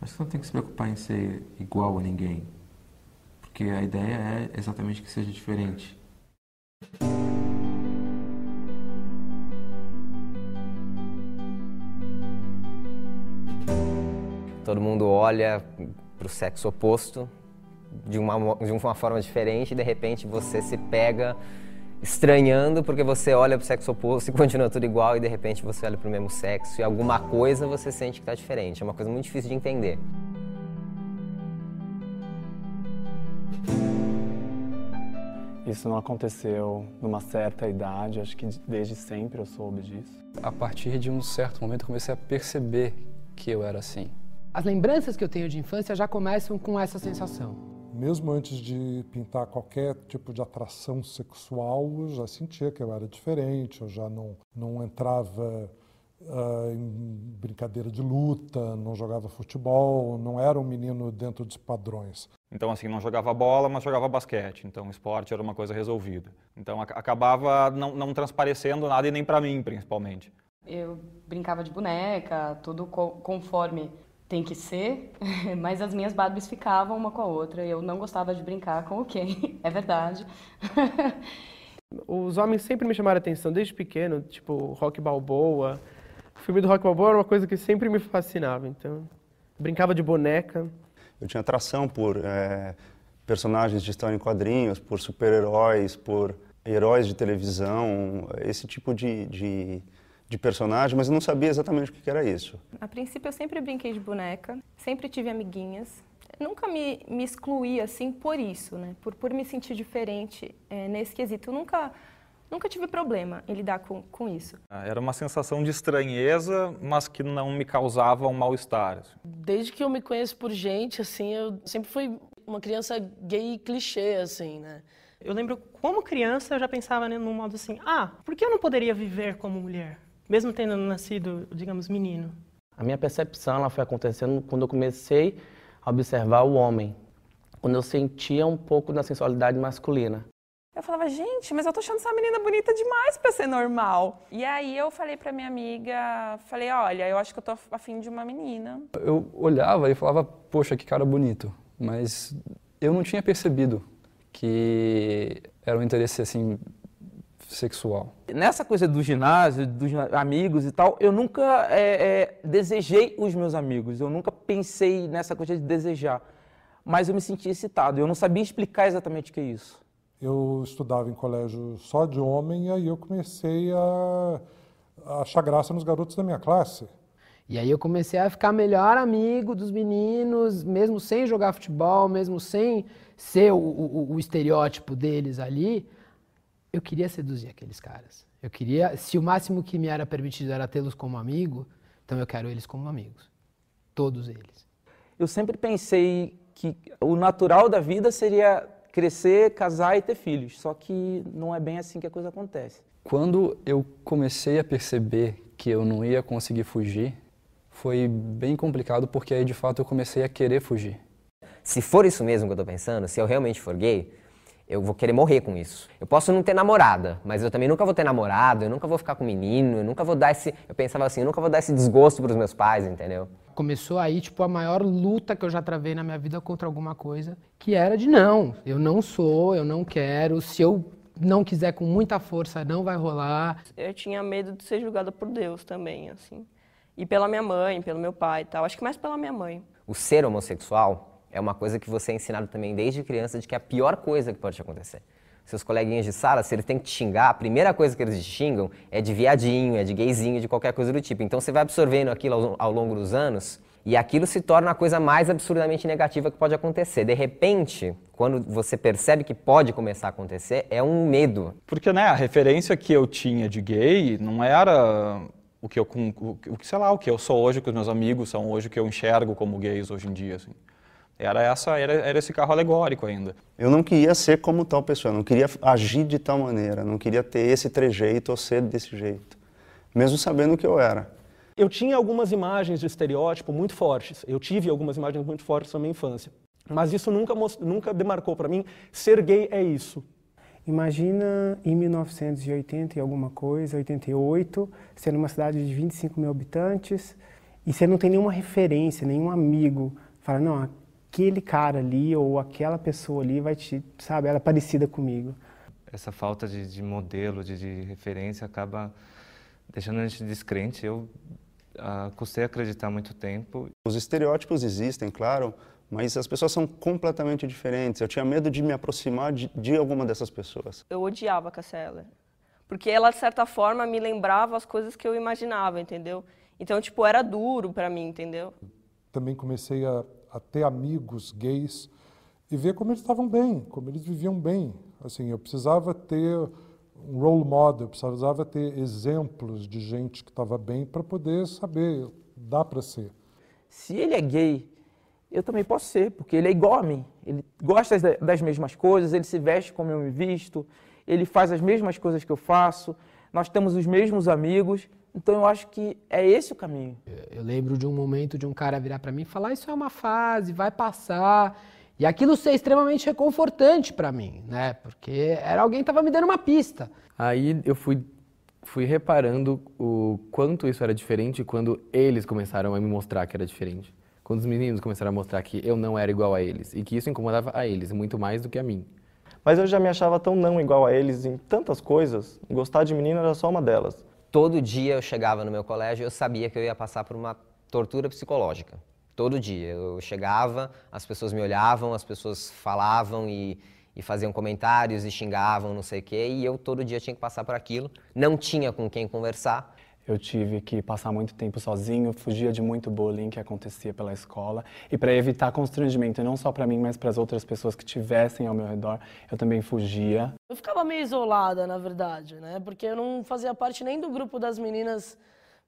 Acho que você não tem que se preocupar em ser igual a ninguém, porque a ideia é exatamente que seja diferente. Todo mundo olha para o sexo oposto de uma forma diferente e de repente você se pega estranhando porque você olha para o sexo oposto e continua tudo igual e de repente você olha para o mesmo sexo e alguma coisa você sente que está diferente. É uma coisa muito difícil de entender. Isso não aconteceu numa certa idade, acho que desde sempre eu soube disso. A partir de um certo momento eu comecei a perceber que eu era assim. As lembranças que eu tenho de infância já começam com essa sensação. Mesmo antes de pintar qualquer tipo de atração sexual, eu já sentia que eu era diferente, eu já não entrava em brincadeira de luta, não jogava futebol, não era um menino dentro dos padrões. Então, assim, não jogava bola, mas jogava basquete. Então, o esporte era uma coisa resolvida. Então, acabava não transparecendo nada e nem para mim, principalmente. Eu brincava de boneca, tudo conforme tem que ser, mas as minhas Barbies ficavam uma com a outra. Eu não gostava de brincar com o Ken, é verdade. Os homens sempre me chamaram a atenção desde pequeno, tipo Rocky Balboa. O filme do Rocky Balboa era uma coisa que sempre me fascinava, então brincava de boneca. Eu tinha atração por personagens de história em quadrinhos, por super-heróis, por heróis de televisão, esse tipo de personagem, mas eu não sabia exatamente o que era isso. A princípio eu sempre brinquei de boneca, sempre tive amiguinhas. Nunca me excluí assim por isso, né? Por me sentir diferente nesse quesito. Eu nunca tive problema em lidar com isso. Era uma sensação de estranheza, mas que não me causava um mal-estar. Desde que eu me conheço por gente, assim, eu sempre fui uma criança gay clichê, assim, né? Eu lembro, como criança, eu já pensava num modo assim, por que eu não poderia viver como mulher? Mesmo tendo nascido, digamos, menino. A minha percepção ela foi acontecendo quando eu comecei a observar o homem. Quando eu sentia um pouco da sensualidade masculina. Eu falava, gente, mas eu tô achando essa menina bonita demais pra ser normal. E aí eu falei pra minha amiga, olha, eu acho que eu tô afim de uma menina. Eu olhava e falava, poxa, que cara bonito. Mas eu não tinha percebido que era um interesse, assim, sexual. Nessa coisa do ginásio, dos amigos e tal, eu nunca desejei os meus amigos. Eu nunca pensei nessa coisa de desejar. Mas eu me sentia excitado. Eu não sabia explicar exatamente o que é isso. Eu estudava em colégio só de homem e aí eu comecei a achar graça nos garotos da minha classe. E aí eu comecei a ficar melhor amigo dos meninos, mesmo sem jogar futebol, mesmo sem ser o estereótipo deles ali. Eu queria seduzir aqueles caras. Eu queria, se o máximo que me era permitido era tê-los como amigo, então eu quero eles como amigos. Todos eles. Eu sempre pensei que o natural da vida seria crescer, casar e ter filhos. Só que não é bem assim que a coisa acontece. Quando eu comecei a perceber que eu não ia conseguir fugir, foi bem complicado porque aí de fato eu comecei a querer fugir. Se for isso mesmo que eu tô pensando, se eu realmente for gay, eu vou querer morrer com isso. Eu posso não ter namorada, mas eu também nunca vou ter namorado, eu nunca vou ficar com menino, eu nunca vou dar esse... Eu pensava assim, eu nunca vou dar esse desgosto pros meus pais, entendeu? Começou aí, tipo, a maior luta que eu já travei na minha vida contra alguma coisa, que era de não, eu não sou, eu não quero, se eu não quiser com muita força, não vai rolar. Eu tinha medo de ser julgada por Deus também, assim. E pela minha mãe, pelo meu pai e tal, acho que mais pela minha mãe. O ser homossexual é uma coisa que você é ensinado também desde criança de que é a pior coisa que pode te acontecer. Seus coleguinhas de sala, se eles têm que te xingar, a primeira coisa que eles te xingam é de viadinho, é de gayzinho, de qualquer coisa do tipo. Então você vai absorvendo aquilo ao longo dos anos e aquilo se torna a coisa mais absurdamente negativa que pode acontecer. De repente, quando você percebe que pode começar a acontecer, é um medo. Porque, né, a referência que eu tinha de gay não era o que eu sou hoje, o que os meus amigos são hoje, o que eu enxergo como gays hoje em dia, assim. Era esse carro alegórico ainda. Eu não queria ser como tal pessoa, não queria agir de tal maneira, não queria ter esse trejeito ou ser desse jeito, mesmo sabendo o que eu era. Eu tinha algumas imagens de estereótipo muito fortes, eu tive algumas imagens muito fortes na minha infância, mas isso nunca demarcou para mim, ser gay é isso. Imagina em 1980 e alguma coisa, 88, sendo uma cidade de 25 mil habitantes, E você não tem nenhuma referência, nenhum amigo, fala, não, aquele cara ali ou aquela pessoa ali vai te, sabe, ela é parecida comigo. Essa falta de modelo, de referência, acaba deixando a gente descrente. Eu custei acreditar há muito tempo. Os estereótipos existem, claro, mas as pessoas são completamente diferentes. Eu tinha medo de me aproximar de alguma dessas pessoas. Eu odiava a Cássia Eller, porque ela, de certa forma, me lembrava as coisas que eu imaginava, entendeu? Então, tipo, era duro pra mim, entendeu? Também comecei a ter amigos gays e ver como eles estavam bem, como eles viviam bem. Assim, eu precisava ter um role model, eu precisava ter exemplos de gente que estava bem para poder saber, dá para ser. Se ele é gay, eu também posso ser, porque ele é igual a mim. Ele gosta das mesmas coisas, ele se veste como eu me visto, ele faz as mesmas coisas que eu faço, nós temos os mesmos amigos, então eu acho que é esse o caminho. Eu lembro de um momento de um cara virar para mim e falar, isso é uma fase, vai passar. E aquilo ser extremamente reconfortante para mim, né? Porque era alguém que estava me dando uma pista. Aí eu fui reparando o quanto isso era diferente quando eles começaram a me mostrar que era diferente. Quando os meninos começaram a mostrar que eu não era igual a eles e que isso incomodava a eles muito mais do que a mim. Mas eu já me achava tão não igual a eles em tantas coisas, gostar de menina era só uma delas. Todo dia eu chegava no meu colégio e eu sabia que eu ia passar por uma tortura psicológica. Todo dia. Eu chegava, as pessoas me olhavam, as pessoas falavam e faziam comentários e xingavam, não sei o quê, e eu todo dia tinha que passar por aquilo. Não tinha com quem conversar. Eu tive que passar muito tempo sozinho, fugia de muito bullying que acontecia pela escola. E para evitar constrangimento, não só para mim, mas para as outras pessoas que estivessem ao meu redor, eu também fugia. Eu ficava meio isolada, na verdade, né? Porque eu não fazia parte nem do grupo das meninas,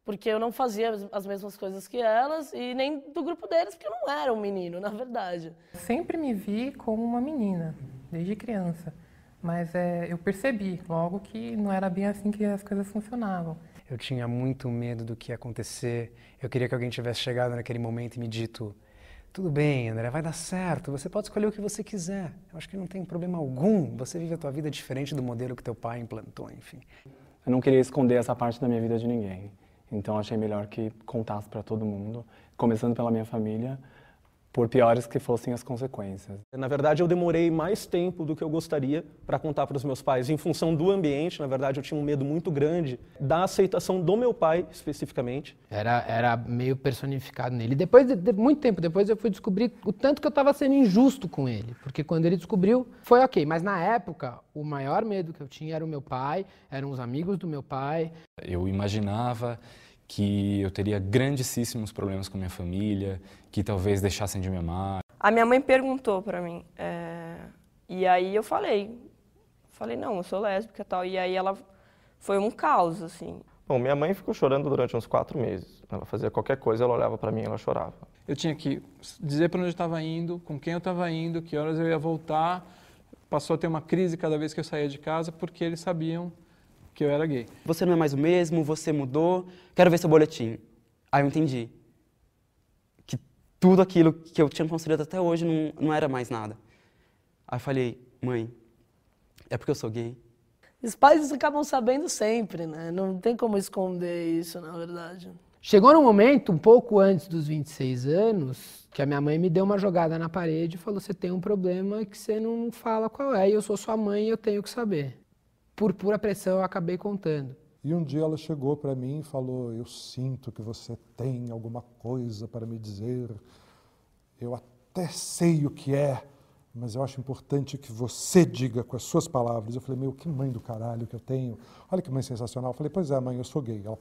porque eu não fazia as mesmas coisas que elas, e nem do grupo deles, porque eu não era um menino, na verdade. Sempre me vi como uma menina, desde criança. Mas eu percebi logo que não era bem assim que as coisas funcionavam. Eu tinha muito medo do que ia acontecer. Eu queria que alguém tivesse chegado naquele momento e me dito, tudo bem, André, vai dar certo, você pode escolher o que você quiser. Eu acho que não tem problema algum, você vive a tua vida diferente do modelo que teu pai implantou, enfim. Eu não queria esconder essa parte da minha vida de ninguém. Então achei melhor que contasse para todo mundo, começando pela minha família, por piores que fossem as consequências. Na verdade, eu demorei mais tempo do que eu gostaria para contar para os meus pais, em função do ambiente. Na verdade, eu tinha um medo muito grande da aceitação do meu pai, especificamente. Era meio personificado nele. Depois, muito tempo depois, eu fui descobrir o tanto que eu estava sendo injusto com ele. Porque quando ele descobriu, foi ok. Mas na época, o maior medo que eu tinha era o meu pai, eram os amigos do meu pai. Eu imaginava que eu teria grandíssimos problemas com minha família, que talvez deixassem de me amar. A minha mãe perguntou pra mim, e aí eu falei não, eu sou lésbica e tal, e aí ela foi um caos, assim. Bom, minha mãe ficou chorando durante uns 4 meses. Ela fazia qualquer coisa, ela olhava pra mim e ela chorava. Eu tinha que dizer para onde eu estava indo, com quem eu estava indo, que horas eu ia voltar. Passou a ter uma crise cada vez que eu saía de casa, porque eles sabiam que eu era gay. Você não é mais o mesmo, você mudou, quero ver seu boletim. Aí eu entendi que tudo aquilo que eu tinha construído até hoje não era mais nada. Aí eu falei, mãe, é porque eu sou gay? Os pais acabam sabendo sempre, né? Não tem como esconder isso, na verdade. Chegou num momento, um pouco antes dos 26 anos, que a minha mãe me deu uma jogada na parede e falou, você tem um problema que você não fala qual é, e eu sou sua mãe e eu tenho que saber. Por pura pressão, eu acabei contando. E um dia ela chegou para mim e falou, eu sinto que você tem alguma coisa para me dizer. Eu até sei o que é, mas eu acho importante que você diga com as suas palavras. Eu falei, meu, que mãe do caralho que eu tenho. Olha que mãe sensacional. Eu falei, pois é, mãe, eu sou gay. Ela,